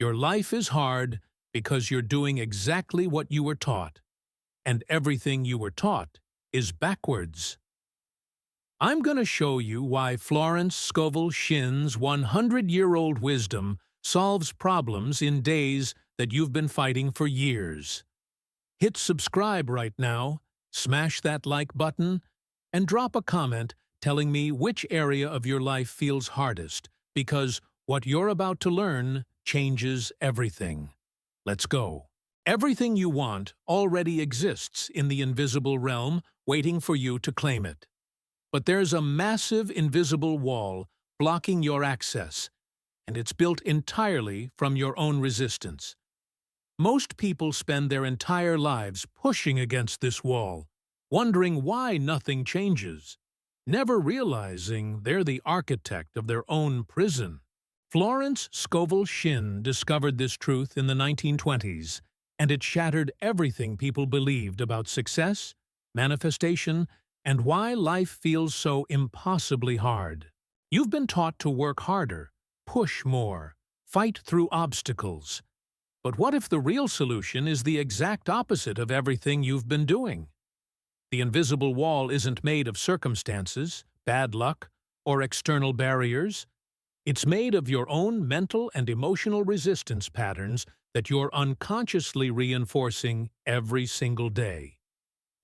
Your life is hard because you're doing exactly what you were taught, and everything you were taught is backwards. I'm going to show you why Florence Scovel Shinn's 100-year-old wisdom solves problems in days that you've been fighting for years. Hit subscribe right now, smash that like button, and drop a comment telling me which area of your life feels hardest, because what you're about to learn changes everything. Let's go. Everything you want already exists in the invisible realm, waiting for you to claim it. But there's a massive invisible wall blocking your access, and it's built entirely from your own resistance. Most people spend their entire lives pushing against this wall, wondering why nothing changes, never realizing they're the architect of their own prison. Florence Scovel Shinn discovered this truth in the 1920s, and it shattered everything people believed about success, manifestation, and why life feels so impossibly hard. You've been taught to work harder, push more, fight through obstacles. But what if the real solution is the exact opposite of everything you've been doing? The invisible wall isn't made of circumstances, bad luck, or external barriers. It's made of your own mental and emotional resistance patterns that you're unconsciously reinforcing every single day.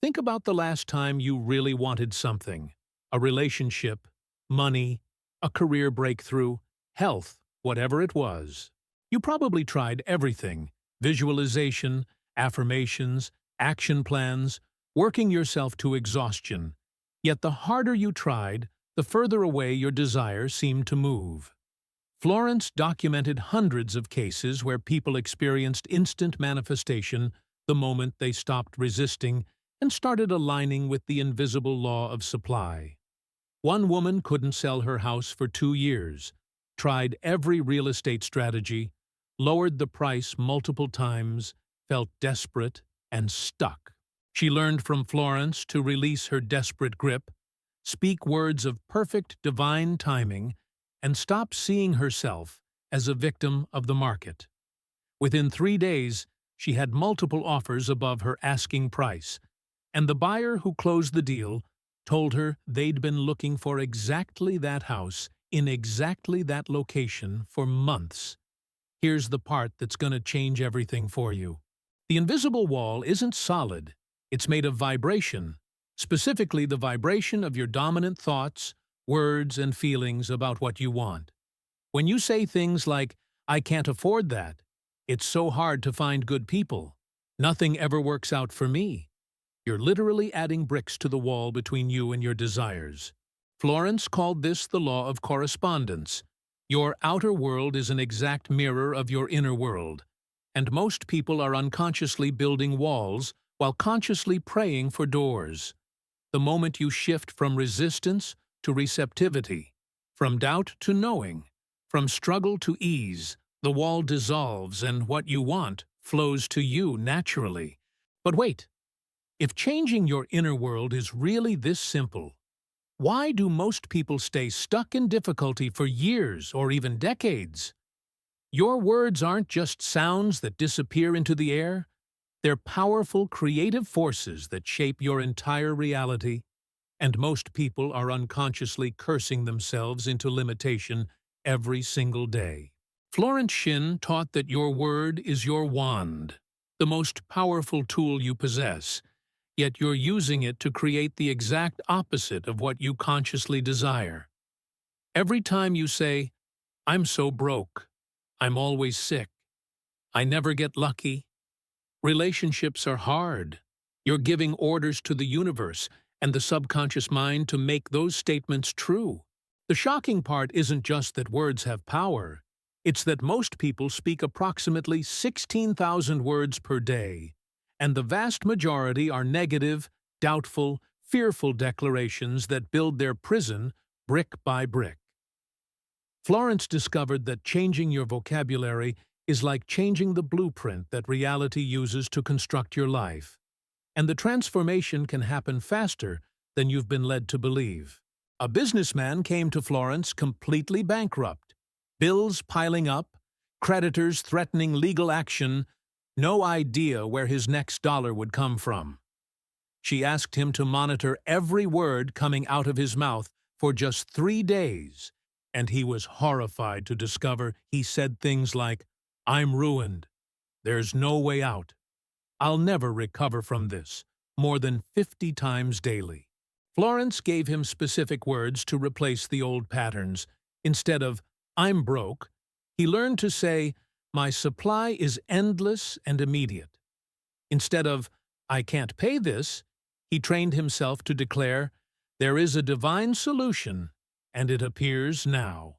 Think about the last time you really wanted something: a relationship, money, a career breakthrough, health, whatever it was. You probably tried everything: visualization, affirmations, action plans, working yourself to exhaustion. Yet the harder you tried, the further away your desire seemed to move. Florence documented hundreds of cases where people experienced instant manifestation the moment they stopped resisting and started aligning with the invisible law of supply. One woman couldn't sell her house for 2 years, tried every real estate strategy, lowered the price multiple times, felt desperate, and stuck. She learned from Florence to release her desperate grip, speak words of perfect divine timing, and stop seeing herself as a victim of the market. Within 3 days, she had multiple offers above her asking price, and the buyer who closed the deal told her they'd been looking for exactly that house in exactly that location for months. Here's the part that's going to change everything for you. The invisible wall isn't solid. It's made of vibration, specifically the vibration of your dominant thoughts, words, and feelings about what you want. When you say things like, "I can't afford that," "It's so hard to find good people," "Nothing ever works out for me," you're literally adding bricks to the wall between you and your desires. Florence called this the law of correspondence. Your outer world is an exact mirror of your inner world, and most people are unconsciously building walls while consciously praying for doors. The moment you shift from resistance to receptivity, from doubt to knowing, from struggle to ease, the wall dissolves and what you want flows to you naturally. But wait, if changing your inner world is really this simple, why do most people stay stuck in difficulty for years or even decades? Your words aren't just sounds that disappear into the air. They're powerful, creative forces that shape your entire reality, and most people are unconsciously cursing themselves into limitation every single day. Florence Shinn taught that your word is your wand, the most powerful tool you possess, yet you're using it to create the exact opposite of what you consciously desire. Every time you say, "I'm so broke," "I'm always sick," "I never get lucky," "Relationships are hard," you're giving orders to the universe and the subconscious mind to make those statements true. The shocking part isn't just that words have power. It's that most people speak approximately 16,000 words per day, and the vast majority are negative, doubtful, fearful declarations that build their prison brick by brick. Florence discovered that changing your vocabulary is like changing the blueprint that reality uses to construct your life, and the transformation can happen faster than you've been led to believe. A businessman came to Florence completely bankrupt, bills piling up, creditors threatening legal action, no idea where his next dollar would come from. She asked him to monitor every word coming out of his mouth for just 3 days, and he was horrified to discover he said things like, "I'm ruined. There's no way out. I'll never recover from this," more than 50 times daily. Florence gave him specific words to replace the old patterns. Instead of, "I'm broke," he learned to say, "My supply is endless and immediate." Instead of, "I can't pay this," he trained himself to declare, "There is a divine solution, and it appears now."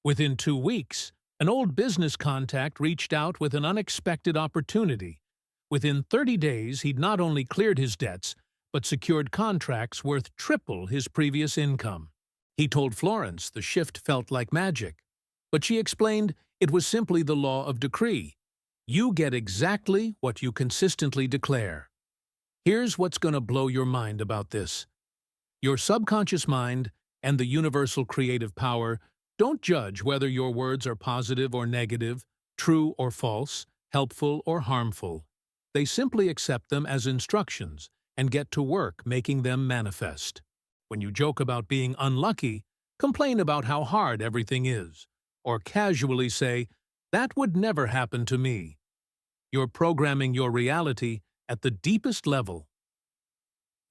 Within 2 weeks, an old business contact reached out with an unexpected opportunity. Within 30 days, he'd not only cleared his debts, but secured contracts worth triple his previous income. He told Florence the shift felt like magic, but she explained it was simply the law of decree. You get exactly what you consistently declare. Here's what's going to blow your mind about this. Your subconscious mind and the universal creative power don't judge whether your words are positive or negative, true or false, helpful or harmful. They simply accept them as instructions and get to work making them manifest. When you joke about being unlucky, complain about how hard everything is, or casually say, "That would never happen to me." You're programming your reality at the deepest level.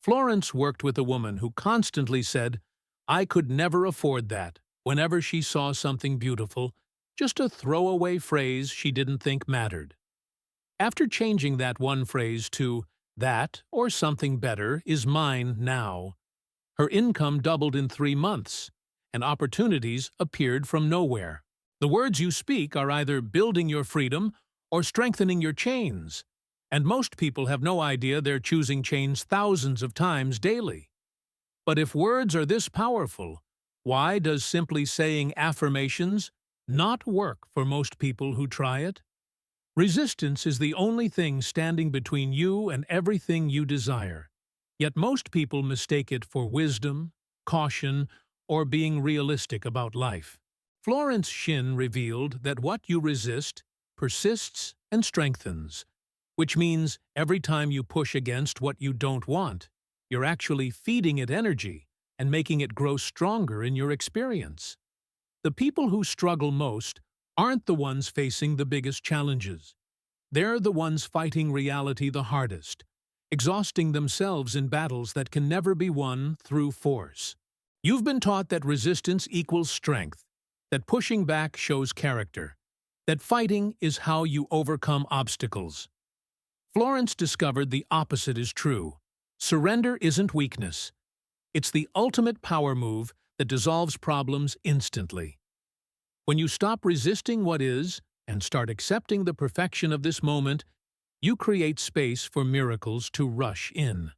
Florence worked with a woman who constantly said, "I could never afford that," whenever she saw something beautiful, just a throwaway phrase she didn't think mattered. After changing that one phrase to, "That or something better is mine now," her income doubled in 3 months, and opportunities appeared from nowhere. The words you speak are either building your freedom or strengthening your chains, and most people have no idea they're choosing chains thousands of times daily. But if words are this powerful, why does simply saying affirmations not work for most people who try it? Resistance is the only thing standing between you and everything you desire. Yet most people mistake it for wisdom, caution, or being realistic about life. Florence Scovel revealed that what you resist persists and strengthens, which means every time you push against what you don't want, you're actually feeding it energy and making it grow stronger in your experience. The people who struggle most aren't the ones facing the biggest challenges. They're the ones fighting reality the hardest, exhausting themselves in battles that can never be won through force. You've been taught that resistance equals strength, that pushing back shows character, that fighting is how you overcome obstacles. Florence discovered the opposite is true. Surrender isn't weakness. It's the ultimate power move that dissolves problems instantly. When you stop resisting what is and start accepting the perfection of this moment, you create space for miracles to rush in.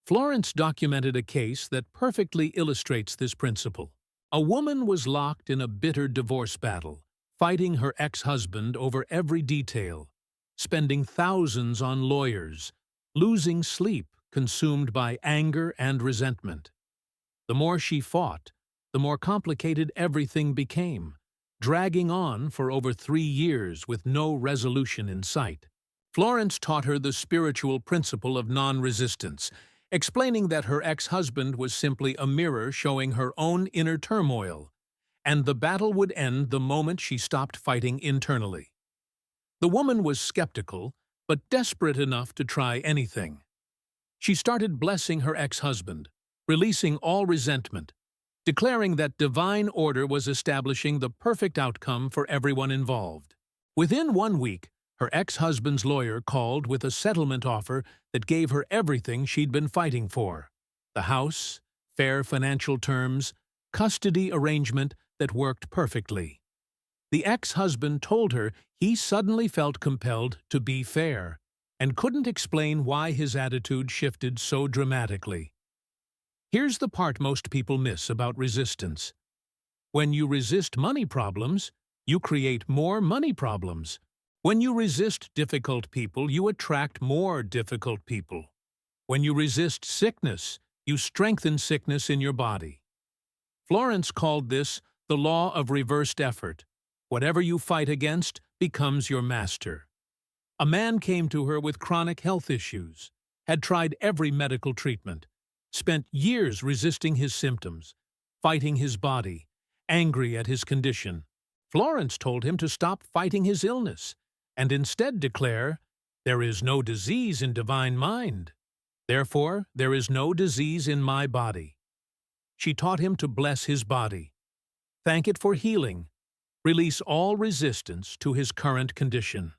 Florence documented a case that perfectly illustrates this principle. A woman was locked in a bitter divorce battle, fighting her ex-husband over every detail, spending thousands on lawyers, losing sleep, consumed by anger and resentment. The more she fought, the more complicated everything became, dragging on for over 3 years with no resolution in sight. Florence taught her the spiritual principle of non-resistance, explaining that her ex-husband was simply a mirror showing her own inner turmoil, and the battle would end the moment she stopped fighting internally. The woman was skeptical, but desperate enough to try anything. She started blessing her ex-husband, releasing all resentment, declaring that divine order was establishing the perfect outcome for everyone involved. Within 1 week, her ex-husband's lawyer called with a settlement offer that gave her everything she'd been fighting for: the house, fair financial terms, custody arrangement that worked perfectly. The ex-husband told her he suddenly felt compelled to be fair and couldn't explain why his attitude shifted so dramatically. Here's the part most people miss about resistance. When you resist money problems, you create more money problems. When you resist difficult people, you attract more difficult people. When you resist sickness, you strengthen sickness in your body. Florence called this the law of reversed effort. Whatever you fight against becomes your master. A man came to her with chronic health issues, had tried every medical treatment, spent years resisting his symptoms, fighting his body, angry at his condition. Florence told him to stop fighting his illness and instead declare, "There is no disease in divine mind. Therefore, there is no disease in my body." She taught him to bless his body, thank it for healing, release all resistance to his current condition.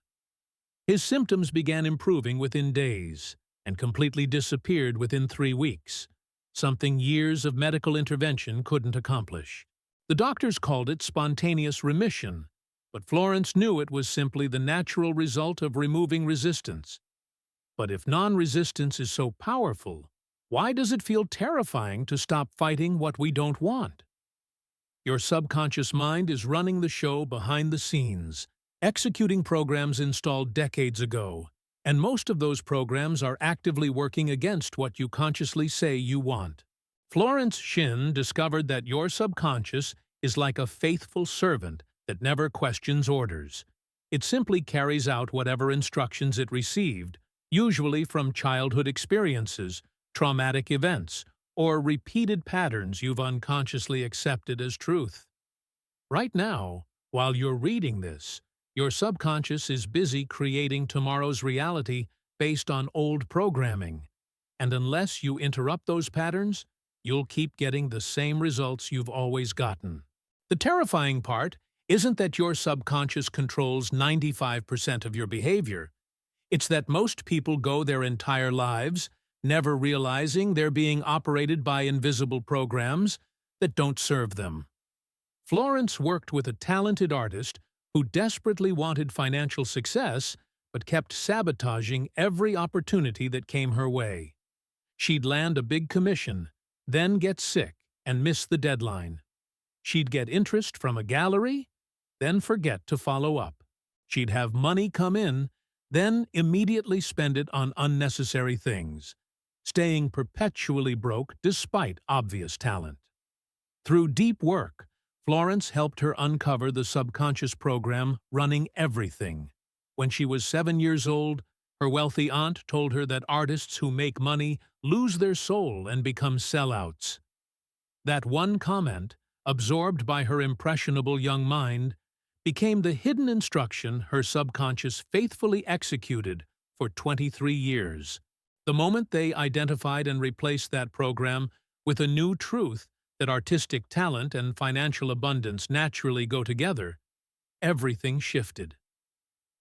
His symptoms began improving within days and completely disappeared within 3 weeks, something years of medical intervention couldn't accomplish. The doctors called it spontaneous remission, but Florence knew it was simply the natural result of removing resistance. But if non-resistance is so powerful, why does it feel terrifying to stop fighting what we don't want? Your subconscious mind is running the show behind the scenes, executing programs installed decades ago, and most of those programs are actively working against what you consciously say you want. Florence Shinn discovered that your subconscious is like a faithful servant that never questions orders. It simply carries out whatever instructions it received, usually from childhood experiences, traumatic events, or repeated patterns you've unconsciously accepted as truth. Right now, while you're reading this, your subconscious is busy creating tomorrow's reality based on old programming, and unless you interrupt those patterns, you'll keep getting the same results you've always gotten. The terrifying part isn't that your subconscious controls 95% of your behavior. It's that most people go their entire lives never realizing they're being operated by invisible programs that don't serve them. Florence worked with a talented artist who desperately wanted financial success but kept sabotaging every opportunity that came her way. She'd land a big commission, then get sick and miss the deadline. She'd get interest from a gallery, then forget to follow up. She'd have money come in, then immediately spend it on unnecessary things, staying perpetually broke despite obvious talent. Through deep work, Florence helped her uncover the subconscious program running everything. When she was 7 years old, her wealthy aunt told her that artists who make money lose their soul and become sellouts. That one comment, absorbed by her impressionable young mind, became the hidden instruction her subconscious faithfully executed for 23 years. The moment they identified and replaced that program with a new truth that artistic talent and financial abundance naturally go together, everything shifted.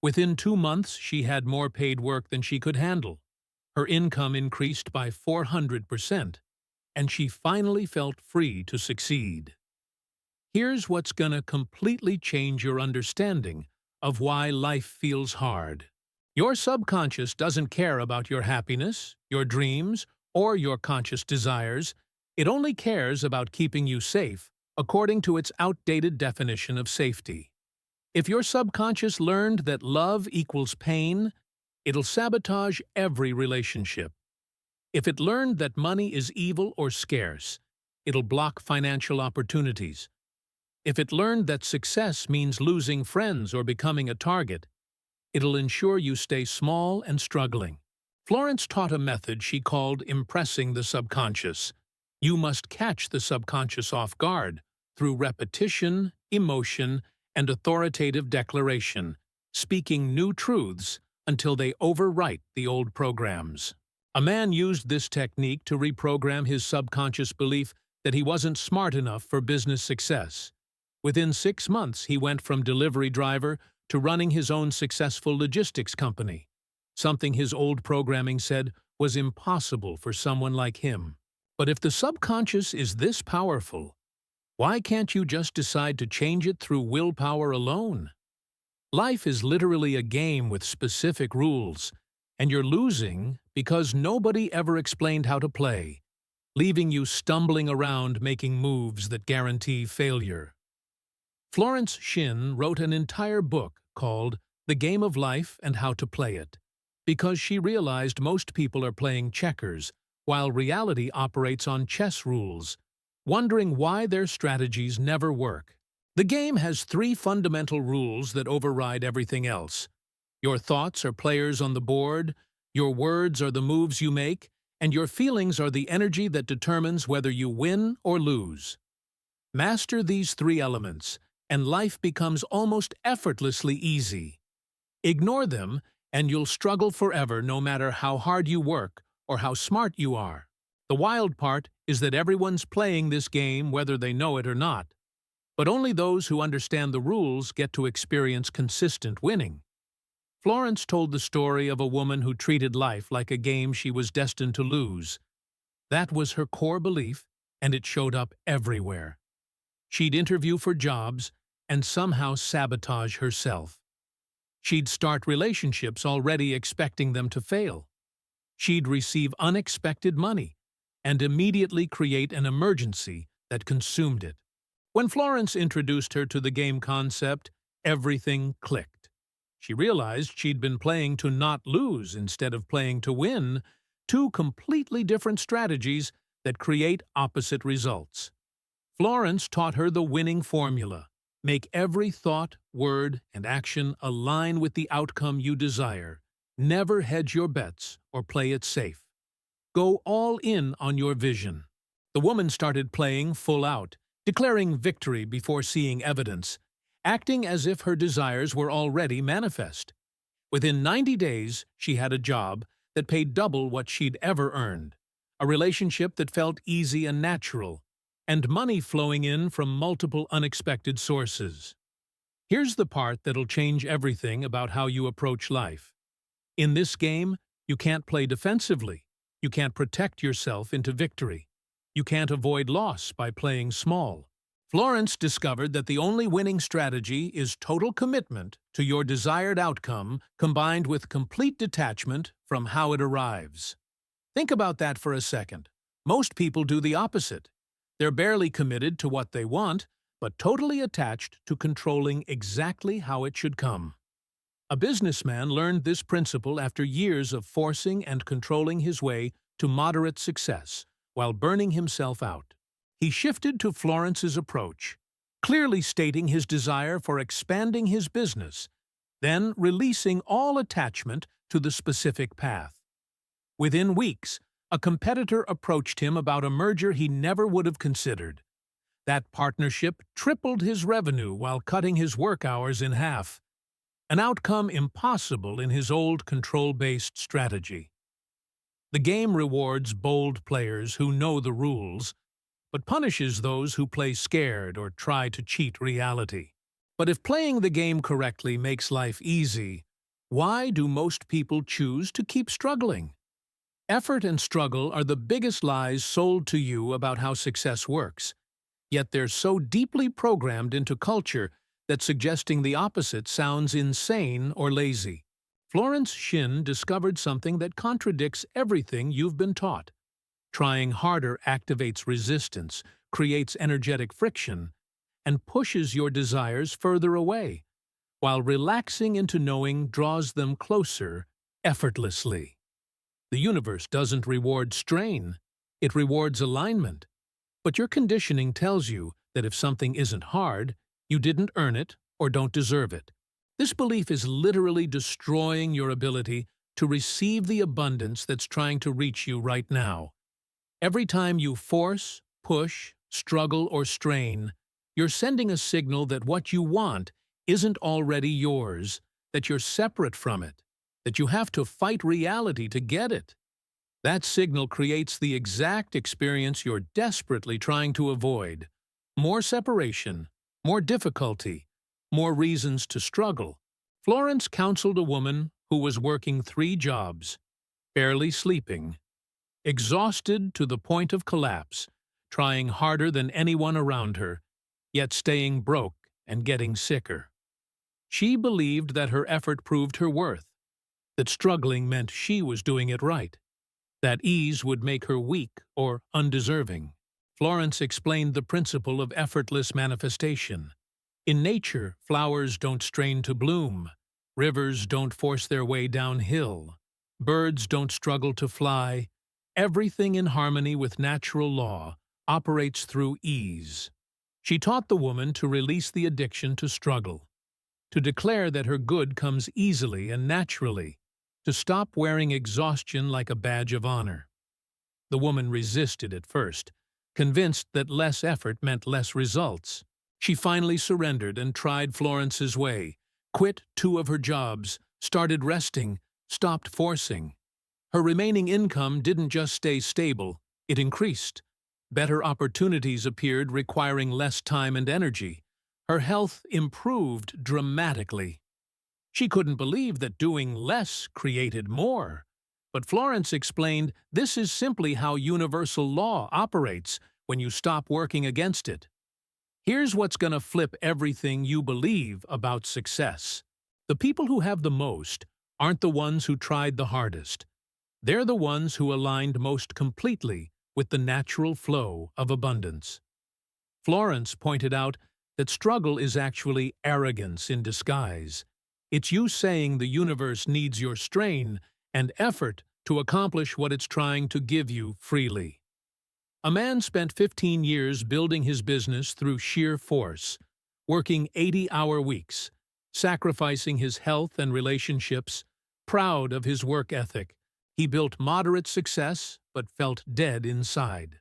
Within 2 months, she had more paid work than she could handle. Her income increased by 400%, and she finally felt free to succeed. Here's what's gonna completely change your understanding of why life feels hard. Your subconscious doesn't care about your happiness, your dreams, or your conscious desires. It only cares about keeping you safe, according to its outdated definition of safety. If your subconscious learned that love equals pain, it'll sabotage every relationship. If it learned that money is evil or scarce, it'll block financial opportunities. If it learned that success means losing friends or becoming a target, it'll ensure you stay small and struggling. Florence taught a method she called impressing the subconscious. You must catch the subconscious off guard through repetition, emotion, and authoritative declaration, speaking new truths until they overwrite the old programs. A man used this technique to reprogram his subconscious belief that he wasn't smart enough for business success. Within 6 months, he went from delivery driver to running his own successful logistics company, something his old programming said was impossible for someone like him. But if the subconscious is this powerful, why can't you just decide to change it through willpower alone? Life is literally a game with specific rules, and you're losing because nobody ever explained how to play, leaving you stumbling around making moves that guarantee failure. Florence Shinn wrote an entire book called The Game of Life and How to Play It, because she realized most people are playing checkers while reality operates on chess rules, wondering why their strategies never work. The game has three fundamental rules that override everything else. Your thoughts are players on the board, your words are the moves you make, and your feelings are the energy that determines whether you win or lose. Master these three elements, and life becomes almost effortlessly easy. Ignore them, and you'll struggle forever no matter how hard you work or how smart you are. The wild part is that everyone's playing this game whether they know it or not. But only those who understand the rules get to experience consistent winning. Florence told the story of a woman who treated life like a game she was destined to lose. That was her core belief, and it showed up everywhere. She'd interview for jobs and somehow sabotage herself. She'd start relationships already expecting them to fail. She'd receive unexpected money and immediately create an emergency that consumed it. When Florence introduced her to the game concept, everything clicked. She realized she'd been playing to not lose instead of playing to win, two completely different strategies that create opposite results. Florence taught her the winning formula. Make every thought, word, and action align with the outcome you desire. Never hedge your bets or play it safe. Go all in on your vision. The woman started playing full out, declaring victory before seeing evidence, acting as if her desires were already manifest. Within 90 days, she had a job that paid double what she'd ever earned, a relationship that felt easy and natural, and money flowing in from multiple unexpected sources. Here's the part that'll change everything about how you approach life. In this game, you can't play defensively. You can't protect yourself into victory. You can't avoid loss by playing small. Florence discovered that the only winning strategy is total commitment to your desired outcome combined with complete detachment from how it arrives. Think about that for a second. Most people do the opposite. They're barely committed to what they want, but totally attached to controlling exactly how it should come. A businessman learned this principle after years of forcing and controlling his way to moderate success while burning himself out. He shifted to Florence's approach, clearly stating his desire for expanding his business, then releasing all attachment to the specific path. Within weeks, a competitor approached him about a merger he never would have considered. That partnership tripled his revenue while cutting his work hours in half, an outcome impossible in his old control-based strategy. The game rewards bold players who know the rules, but punishes those who play scared or try to cheat reality. But if playing the game correctly makes life easy, why do most people choose to keep struggling? Effort and struggle are the biggest lies sold to you about how success works, yet they're so deeply programmed into culture that suggesting the opposite sounds insane or lazy. Florence Scovel discovered something that contradicts everything you've been taught. Trying harder activates resistance, creates energetic friction, and pushes your desires further away, while relaxing into knowing draws them closer effortlessly. The universe doesn't reward strain, it rewards alignment. But your conditioning tells you that if something isn't hard, you didn't earn it or don't deserve it. This belief is literally destroying your ability to receive the abundance that's trying to reach you right now. Every time you force, push, struggle, or strain, you're sending a signal that what you want isn't already yours, that you're separate from it, that you have to fight reality to get it. That signal creates the exact experience you're desperately trying to avoid. More separation, more difficulty, more reasons to struggle. Florence counseled a woman who was working 3 jobs, barely sleeping, exhausted to the point of collapse, trying harder than anyone around her, yet staying broke and getting sicker. She believed that her effort proved her worth, that struggling meant she was doing it right, that ease would make her weak or undeserving. Florence explained the principle of effortless manifestation. In nature, flowers don't strain to bloom, rivers don't force their way downhill, birds don't struggle to fly. Everything in harmony with natural law operates through ease. She taught the woman to release the addiction to struggle, to declare that her good comes easily and naturally, to stop wearing exhaustion like a badge of honor. The woman resisted at first, convinced that less effort meant less results. She finally surrendered and tried Florence's way, quit 2 of her jobs, started resting, stopped forcing. Her remaining income didn't just stay stable, it increased. Better opportunities appeared requiring less time and energy. Her health improved dramatically. She couldn't believe that doing less created more. But Florence explained this is simply how universal law operates when you stop working against it. Here's what's going to flip everything you believe about success. The people who have the most aren't the ones who tried the hardest. They're the ones who aligned most completely with the natural flow of abundance. Florence pointed out that struggle is actually arrogance in disguise. It's you saying the universe needs your strain and effort to accomplish what it's trying to give you freely. A man spent 15 years building his business through sheer force, working 80-hour weeks, sacrificing his health and relationships, proud of his work ethic. He built moderate success, but felt dead inside.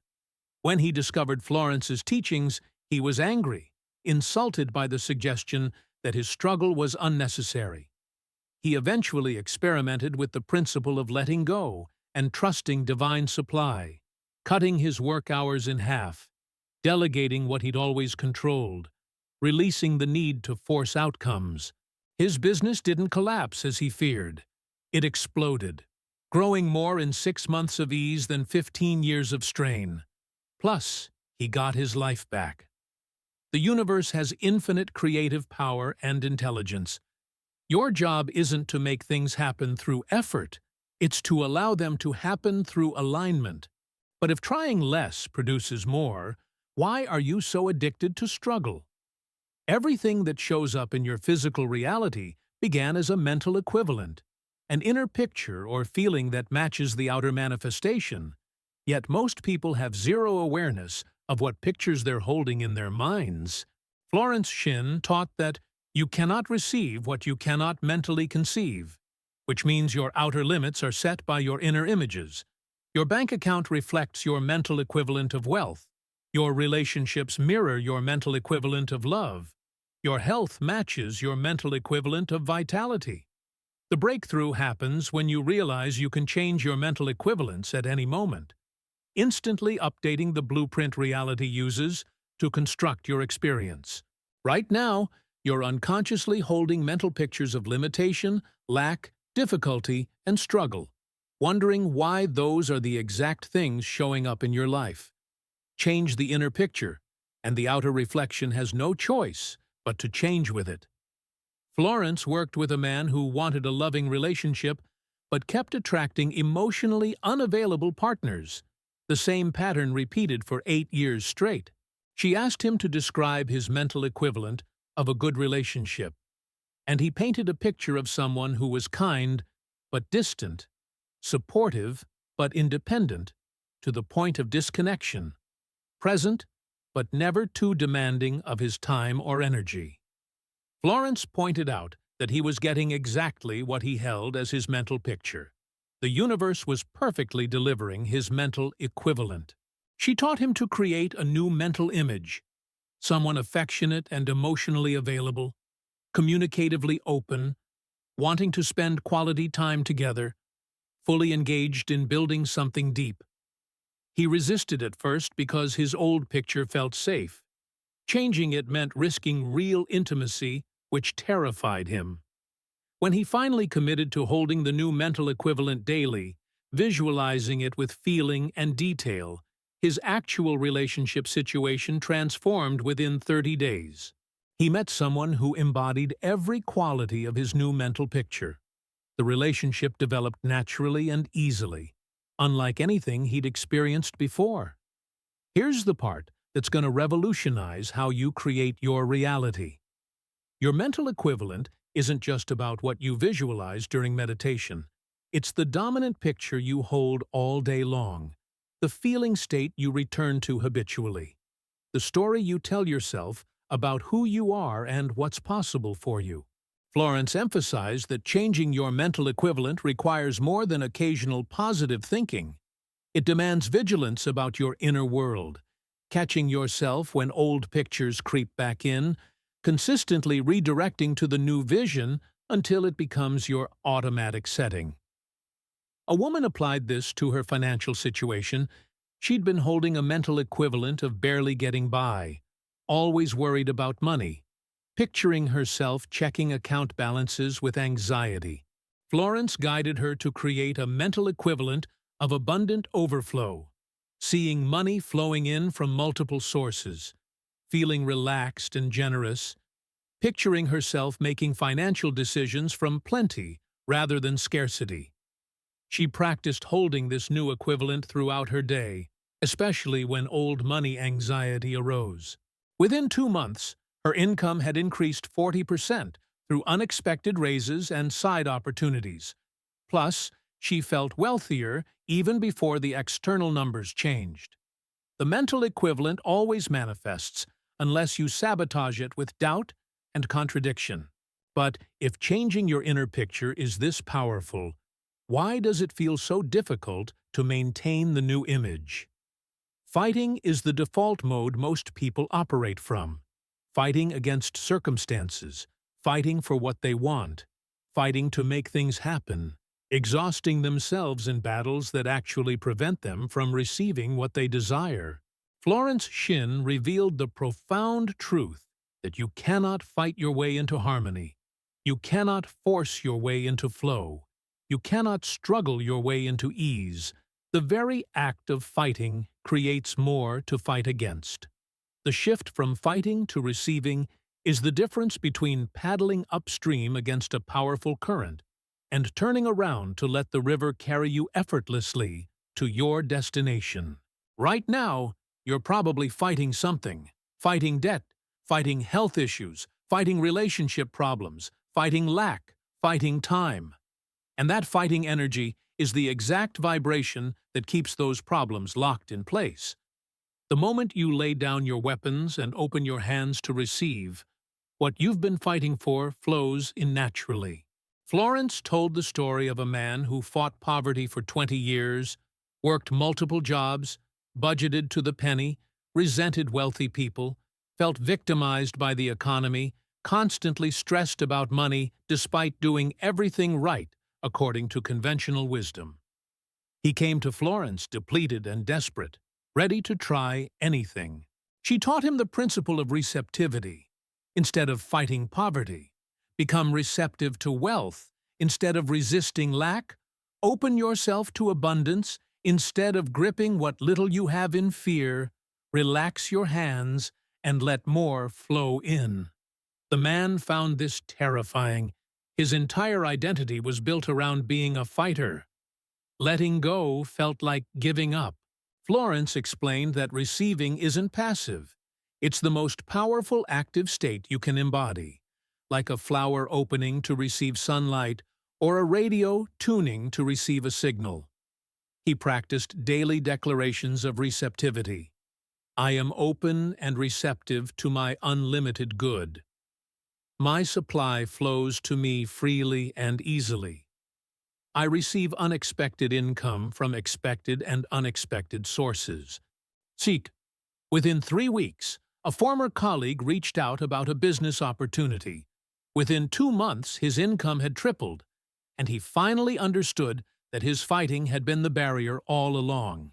When he discovered Florence's teachings, he was angry, insulted by the suggestion that his struggle was unnecessary. He eventually experimented with the principle of letting go and trusting divine supply, cutting his work hours in half, delegating what he'd always controlled, releasing the need to force outcomes. His business didn't collapse as he feared. It exploded, growing more in 6 months of ease than 15 years of strain. Plus, he got his life back. The universe has infinite creative power and intelligence. Your job isn't to make things happen through effort, it's to allow them to happen through alignment. But if trying less produces more, why are you so addicted to struggle? Everything that shows up in your physical reality began as a mental equivalent, an inner picture or feeling that matches the outer manifestation. Yet most people have zero awareness of what pictures they're holding in their minds. Florence Shinn taught that you cannot receive what you cannot mentally conceive, which means your outer limits are set by your inner images. Your bank account reflects your mental equivalent of wealth. Your relationships mirror your mental equivalent of love. Your health matches your mental equivalent of vitality. The breakthrough happens when you realize you can change your mental equivalents at any moment, instantly updating the blueprint reality uses to construct your experience. Right now, you're unconsciously holding mental pictures of limitation, lack, difficulty, and struggle, wondering why those are the exact things showing up in your life. Change the inner picture, and the outer reflection has no choice but to change with it. Florence worked with a man who wanted a loving relationship but kept attracting emotionally unavailable partners. The same pattern repeated for 8 years straight. She asked him to describe his mental equivalent of a good relationship, and he painted a picture of someone who was kind but distant, supportive but independent, to the point of disconnection, present but never too demanding of his time or energy. Florence pointed out that he was getting exactly what he held as his mental picture. The universe was perfectly delivering his mental equivalent. She taught him to create a new mental image, someone affectionate and emotionally available, communicatively open, wanting to spend quality time together, fully engaged in building something deep. He resisted at first because his old picture felt safe. Changing it meant risking real intimacy, which terrified him. When he finally committed to holding the new mental equivalent daily, visualizing it with feeling and detail, his actual relationship situation transformed within 30 days. He met someone who embodied every quality of his new mental picture. The relationship developed naturally and easily, unlike anything he'd experienced before. Here's the part that's going to revolutionize how you create your reality. Your mental equivalent isn't just about what you visualize during meditation. It's the dominant picture you hold all day long, the feeling state you return to habitually. the story you tell yourself about who you are and what's possible for you. Florence emphasized that changing your mental equivalent requires more than occasional positive thinking. It demands vigilance about your inner world, catching yourself when old pictures creep back in, consistently redirecting to the new vision until it becomes your automatic setting. A woman applied this to her financial situation. She'd been holding a mental equivalent of barely getting by, always worried about money, picturing herself checking account balances with anxiety. Florence guided her to create a mental equivalent of abundant overflow, seeing money flowing in from multiple sources, feeling relaxed and generous, picturing herself making financial decisions from plenty rather than scarcity. She practiced holding this new equivalent throughout her day, especially when old money anxiety arose. Within 2 months, her income had increased 40% through unexpected raises and side opportunities. Plus, she felt wealthier even before the external numbers changed. The mental equivalent always manifests unless you sabotage it with doubt and contradiction. But if changing your inner picture is this powerful, why does it feel so difficult to maintain the new image? Fighting is the default mode most people operate from. Fighting against circumstances, fighting for what they want, fighting to make things happen, exhausting themselves in battles that actually prevent them from receiving what they desire. Florence Scovel revealed the profound truth that you cannot fight your way into harmony. You cannot force your way into flow. You cannot struggle your way into ease. The very act of fighting creates more to fight against. The shift from fighting to receiving is the difference between paddling upstream against a powerful current and turning around to let the river carry you effortlessly to your destination. Right now, you're probably fighting something. Fighting debt, fighting health issues, fighting relationship problems, fighting lack, fighting time. And that fighting energy is the exact vibration that keeps those problems locked in place. The moment you lay down your weapons and open your hands to receive, what you've been fighting for flows in naturally. Florence told the story of a man who fought poverty for 20 years, worked multiple jobs, budgeted to the penny, resented wealthy people, felt victimized by the economy, constantly stressed about money despite doing everything right according to conventional wisdom. He came to Florence depleted and desperate, ready to try anything. She taught him the principle of receptivity. Instead of fighting poverty, become receptive to wealth. Instead of resisting lack, open yourself to abundance. Instead of gripping what little you have in fear, relax your hands and let more flow in. The man found this terrifying. His entire identity was built around being a fighter. Letting go felt like giving up. Florence explained that receiving isn't passive. It's the most powerful active state you can embody, like a flower opening to receive sunlight or a radio tuning to receive a signal. He practiced daily declarations of receptivity. I am open and receptive to my unlimited good. My supply flows to me freely and easily. I receive unexpected income from expected and unexpected sources. Seek. Within 3 weeks, a former colleague reached out about a business opportunity. Within 2 months, his income had tripled, and he finally understood that his fighting had been the barrier all along.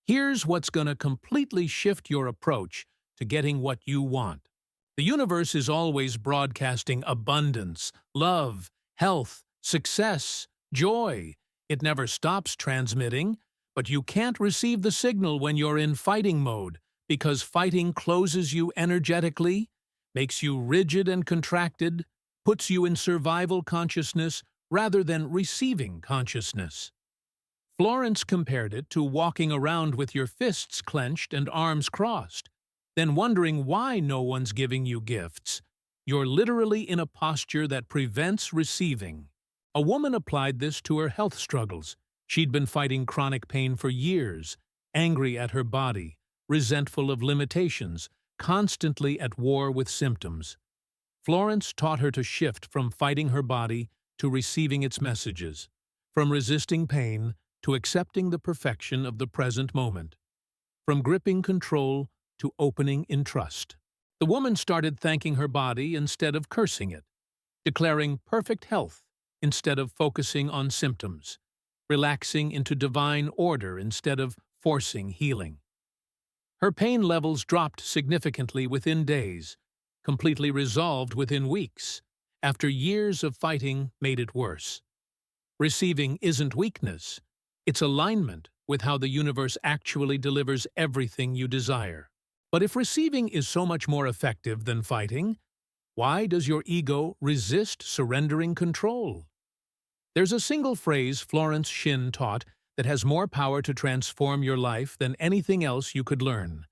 Here's what's going to completely shift your approach to getting what you want. The universe is always broadcasting abundance, love, health, success, joy. It never stops transmitting, but you can't receive the signal when you're in fighting mode, because fighting closes you energetically, makes you rigid and contracted, puts you in survival consciousness rather than receiving consciousness. Florence compared it to walking around with your fists clenched and arms crossed, then wondering why no one's giving you gifts. You're literally in a posture that prevents receiving. A woman applied this to her health struggles. She'd been fighting chronic pain for years, angry at her body, resentful of limitations, constantly at war with symptoms. Florence taught her to shift from fighting her body to receiving its messages, from resisting pain to accepting the perfection of the present moment, from gripping control to opening in trust. The woman started thanking her body instead of cursing it, declaring perfect health instead of focusing on symptoms, relaxing into divine order instead of forcing healing. Her pain levels dropped significantly within days, completely resolved within weeks, after years of fighting made it worse. Receiving isn't weakness, it's alignment with how the universe actually delivers everything you desire. But if receiving is so much more effective than fighting, why does your ego resist surrendering control? There's a single phrase Florence Scovel taught that has more power to transform your life than anything else you could learn.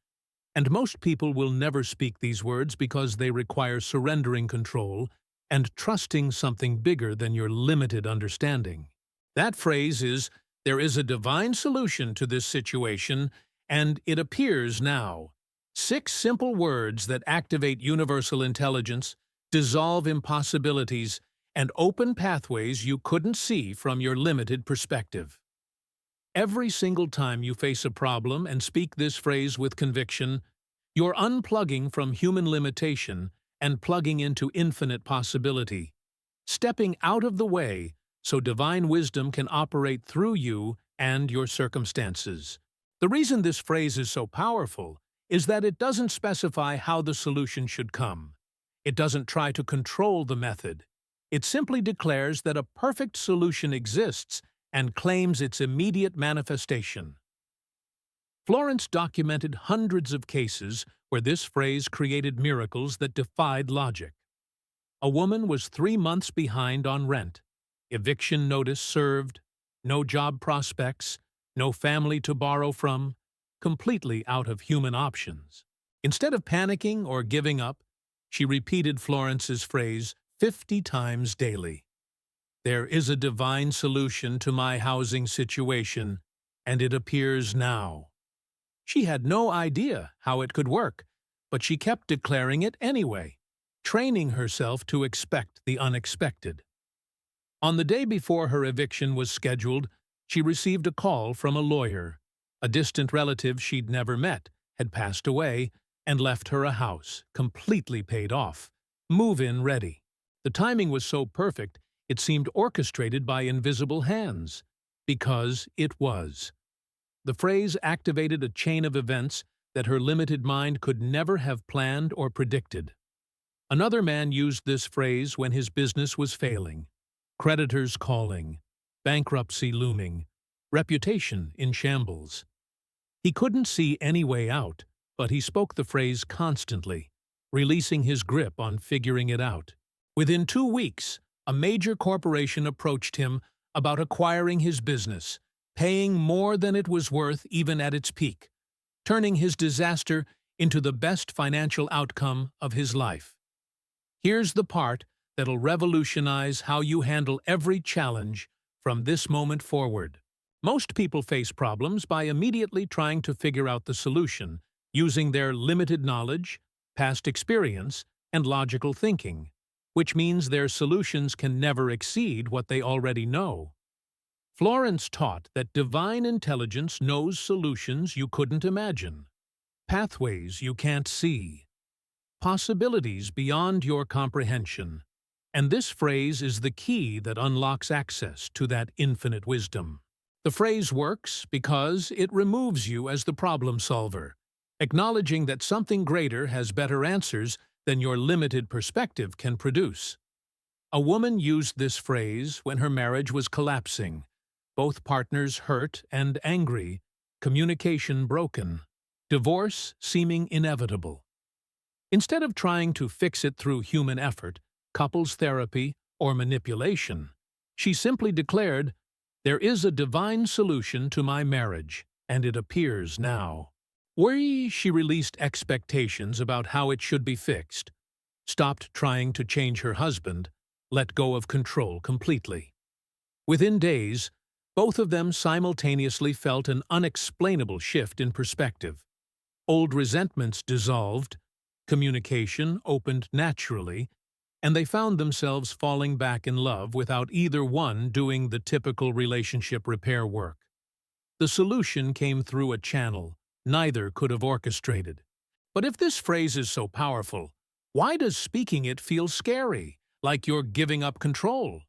And most people will never speak these words because they require surrendering control and trusting something bigger than your limited understanding. That phrase is, "There is a divine solution to this situation, and it appears now." 6 simple words that activate universal intelligence, dissolve impossibilities, and open pathways you couldn't see from your limited perspective. Every single time you face a problem and speak this phrase with conviction, you're unplugging from human limitation and plugging into infinite possibility, stepping out of the way so divine wisdom can operate through you and your circumstances. The reason this phrase is so powerful is that it doesn't specify how the solution should come. It doesn't try to control the method. It simply declares that a perfect solution exists and claims its immediate manifestation. Florence documented hundreds of cases where this phrase created miracles that defied logic. A woman was 3 months behind on rent, eviction notice served, no job prospects, no family to borrow from, completely out of human options. Instead of panicking or giving up, she repeated Florence's phrase 50 times daily. "There is a divine solution to my housing situation, and it appears now." She had no idea how it could work, but she kept declaring it anyway, training herself to expect the unexpected. On the day before her eviction was scheduled, she received a call from a lawyer. A distant relative she'd never met had passed away and left her a house, completely paid off, move-in ready. The timing was so perfect, it seemed orchestrated by invisible hands, because it was. The phrase activated a chain of events that her limited mind could never have planned or predicted. Another man used this phrase when his business was failing, creditors calling, bankruptcy looming, reputation in shambles. He couldn't see any way out, but he spoke the phrase constantly, releasing his grip on figuring it out. Within 2 weeks, a major corporation approached him about acquiring his business, paying more than it was worth even at its peak, turning his disaster into the best financial outcome of his life. Here's the part that'll revolutionize how you handle every challenge from this moment forward. Most people face problems by immediately trying to figure out the solution, using their limited knowledge, past experience, and logical thinking, which means their solutions can never exceed what they already know. Florence taught that divine intelligence knows solutions you couldn't imagine, pathways you can't see, possibilities beyond your comprehension, and this phrase is the key that unlocks access to that infinite wisdom. The phrase works because it removes you as the problem solver, acknowledging that something greater has better answers than your limited perspective can produce. A woman used this phrase when her marriage was collapsing, both partners hurt and angry, communication broken, divorce seeming inevitable. Instead of trying to fix it through human effort, couples therapy, or manipulation, she simply declared, "There is a divine solution to my marriage, and it appears now." She released expectations about how it should be fixed, stopped trying to change her husband, let go of control completely. Within days, both of them simultaneously felt an unexplainable shift in perspective. Old resentments dissolved, communication opened naturally, and they found themselves falling back in love without either one doing the typical relationship repair work. The solution came through a channel neither could have orchestrated. But if this phrase is so powerful, why does speaking it feel scary, like you're giving up control?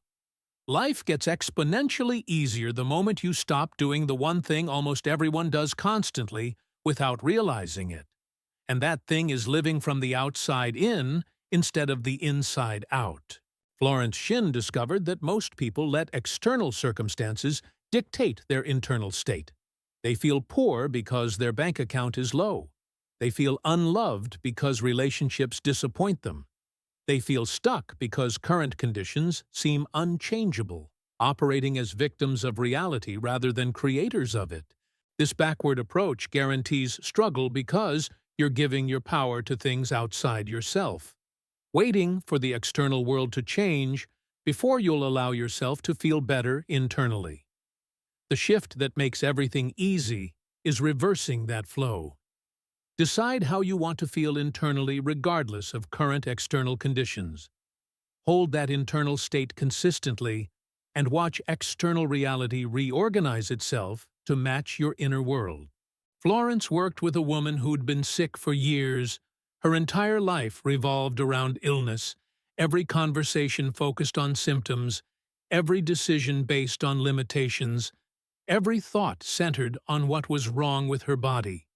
Life gets exponentially easier the moment you stop doing the one thing almost everyone does constantly without realizing it. And that thing is living from the outside in instead of the inside out. Florence Scovel discovered that most people let external circumstances dictate their internal state. They feel poor because their bank account is low. They feel unloved because relationships disappoint them. They feel stuck because current conditions seem unchangeable, operating as victims of reality rather than creators of it. This backward approach guarantees struggle because you're giving your power to things outside yourself, waiting for the external world to change before you'll allow yourself to feel better internally. The shift that makes everything easy is reversing that flow. Decide how you want to feel internally regardless of current external conditions. Hold that internal state consistently and watch external reality reorganize itself to match your inner world. Florence worked with a woman who'd been sick for years. Her entire life revolved around illness, every conversation focused on symptoms, every decision based on limitations, every thought centered on what was wrong with her body.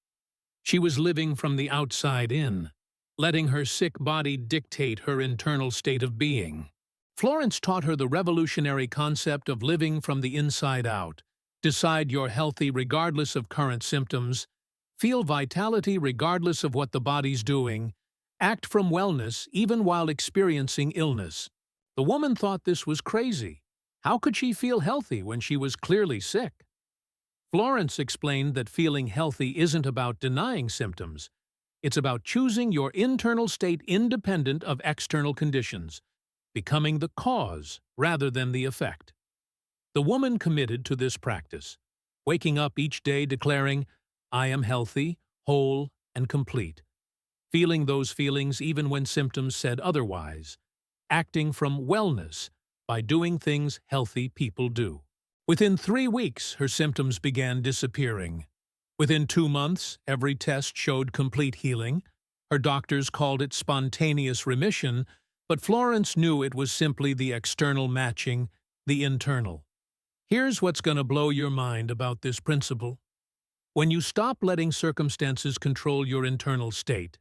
She was living from the outside in, letting her sick body dictate her internal state of being. Florence taught her the revolutionary concept of living from the inside out. Decide you're healthy regardless of current symptoms, feel vitality regardless of what the body's doing, act from wellness even while experiencing illness. The woman thought this was crazy. How could she feel healthy when she was clearly sick? Florence explained that feeling healthy isn't about denying symptoms. It's about choosing your internal state independent of external conditions, becoming the cause rather than the effect. The woman committed to this practice, waking up each day declaring, "I am healthy, whole, and complete," feeling those feelings even when symptoms said otherwise, acting from wellness by doing things healthy people do. Within 3 weeks, her symptoms began disappearing. Within 2 months, every test showed complete healing. Her doctors called it spontaneous remission, but Florence knew it was simply the external matching the internal. Here's what's going to blow your mind about this principle. When you stop letting circumstances control your internal state,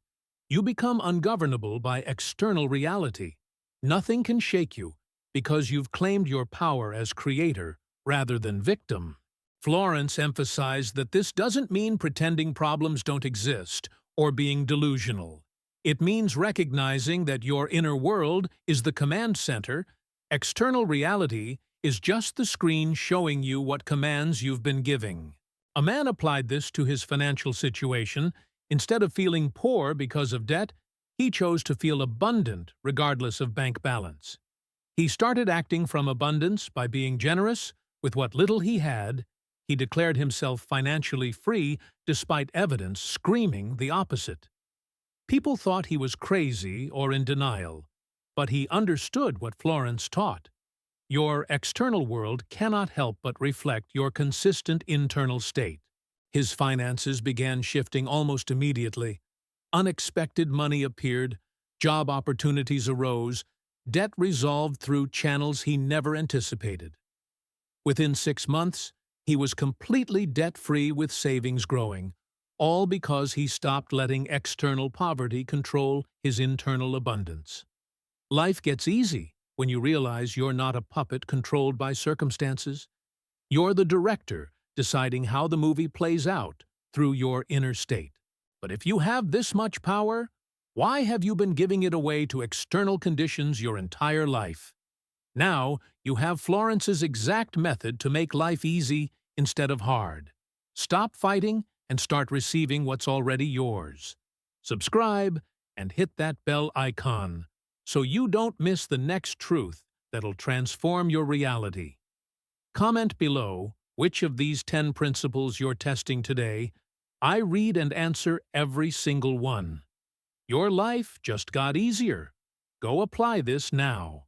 you become ungovernable by external reality. Nothing can shake you because you've claimed your power as creator rather than victim. Florence emphasized that this doesn't mean pretending problems don't exist or being delusional. It means recognizing that your inner world is the command center, external reality is just the screen showing you what commands you've been giving. A man applied this to his financial situation. Instead of feeling poor because of debt, he chose to feel abundant regardless of bank balance. He started acting from abundance by being generous with what little he had. He declared himself financially free despite evidence screaming the opposite. People thought he was crazy or in denial, but he understood what Florence taught. Your external world cannot help but reflect your consistent internal state. His finances began shifting almost immediately. Unexpected money appeared, job opportunities arose, debt resolved through channels he never anticipated. Within 6 months, he was completely debt-free with savings growing, all because he stopped letting external poverty control his internal abundance. Life gets easy when you realize you're not a puppet controlled by circumstances. You're the director deciding how the movie plays out through your inner state. But if you have this much power, why have you been giving it away to external conditions your entire life? Now, you have Florence's exact method to make life easy instead of hard. Stop fighting and start receiving what's already yours. Subscribe and hit that bell icon so you don't miss the next truth that'll transform your reality. Comment below which of these 10 principles you're testing today I read and answer every single one. Your life just got easier. Go apply this now.